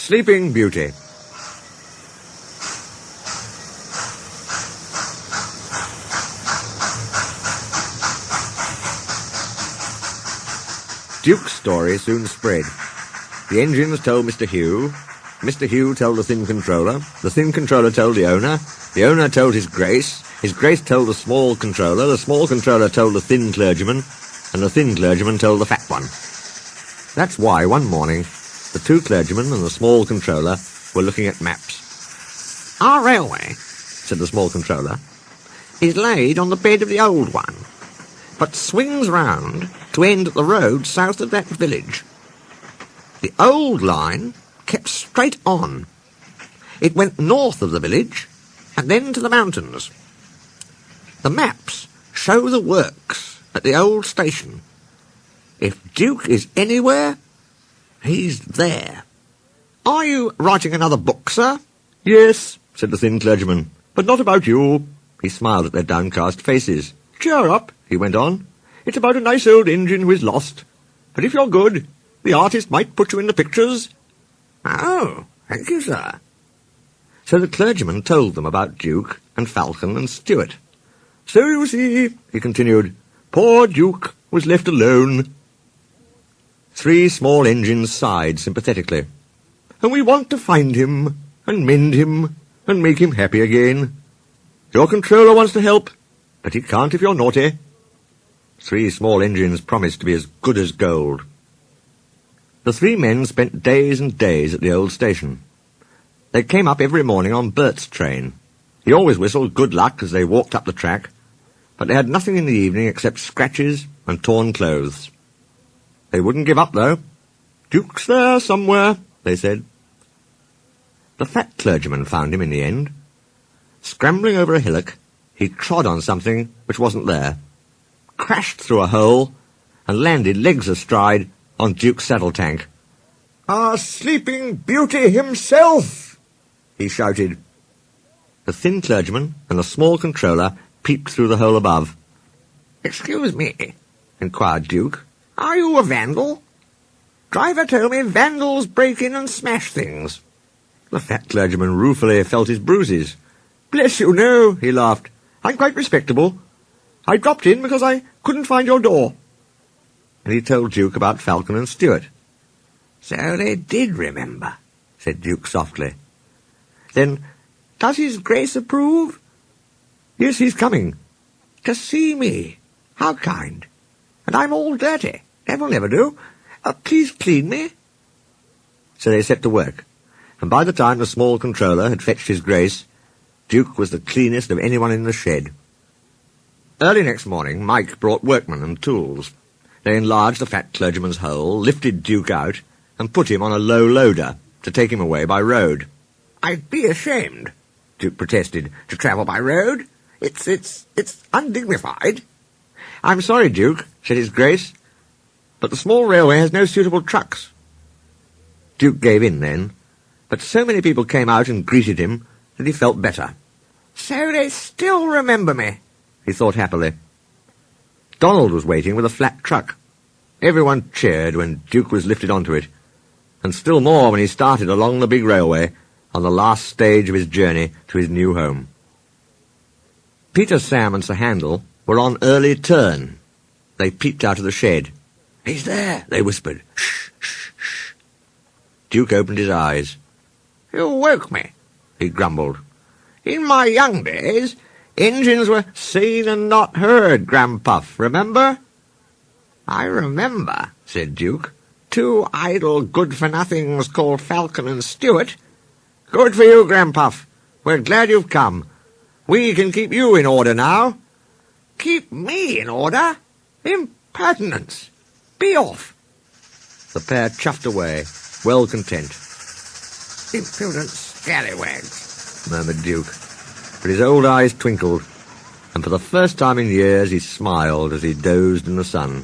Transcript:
Sleeping Beauty. Duke's story soon spread. The engines told Mr. Hugh. Mr. Hugh told the thin controller told the owner told his Grace told the small controller told the thin clergyman, and the thin clergyman told the fat one. That's why one morning the two clergymen and the small controller were looking at maps. "Our railway," said the small controller, "is laid on the bed of the old one, but swings round to end at the road south of that village. The old line kept straight on. It went north of the village and then to the mountains. The maps show the works at the old station. If Duke is anywhere, he's there. Are you writing another book, sir?" "Yes," said the thin clergyman, "but not about you." He smiled at their downcast faces. "Cheer up," he went on. "It's about a nice old engine who is lost. But if you're good, the artist might put you in the pictures." "Oh, thank you, sir." So the clergyman told them about Duke and Falcon and Stuart. "So you see," he continued, "poor Duke was left alone." Three small engines sighed sympathetically. "And we want to find him, and mend him, and make him happy again. Your controller wants to help, but he can't if you're naughty." Three small engines promised to be as good as gold. The three men spent days and days at the old station. They came up every morning on Bert's train. He always whistled good luck as they walked up the track, but they had nothing in the evening except scratches and torn clothes. They wouldn't give up, though. "Duke's there somewhere," they said. The fat clergyman found him in the end. Scrambling over a hillock, he trod on something which wasn't there, crashed through a hole, and landed legs astride on Duke's saddle tank. "Our Sleeping Beauty himself!" he shouted. The thin clergyman and the small controller peeped through the hole above. "Excuse me," inquired Duke, "are you a vandal? Driver told me vandals break in and smash things." The fat clergyman ruefully felt his bruises. "Bless you, no," he laughed. "I'm quite respectable. I dropped in because I couldn't find your door." And he told Duke about Falcon and Stuart. "So they did remember," said Duke softly. "Then does his Grace approve?" "Yes, he's coming." "To see me? How kind. And I'm all dirty. That will never do. Please clean me." So they set to work, and by the time the small controller had fetched his Grace, Duke was the cleanest of anyone in the shed. Early next morning, Mike brought workmen and tools. They enlarged the fat clergyman's hole, lifted Duke out, and put him on a low loader to take him away by road. "I'd be ashamed," Duke protested, "to travel by road. It's undignified." "I'm sorry, Duke," said his Grace, "but the small railway has no suitable trucks." Duke gave in then, but so many people came out and greeted him that he felt better. "So they still remember me," he thought happily. Donald was waiting with a flat truck. Everyone cheered when Duke was lifted onto it, and still more when he started along the big railway on the last stage of his journey to his new home. Peter, Sam, and Sir Handel were on early turn. They peeped out of the shed. "He's there," they whispered. "Shh, shh, shh." Duke opened his eyes. "You woke me," he grumbled. "In my young days, engines were seen and not heard, Grandpuff, remember?" "I remember," said Duke. "Two idle good-for-nothings called Falcon and Stuart. Good for you, Grandpuff. We're glad you've come. We can keep you in order now." "Keep me in order? Impertinence! Be off!" The pair chuffed away, well content. "Impudent scallywags," murmured Duke, but his old eyes twinkled, and for the first time in years he smiled as he dozed in the sun.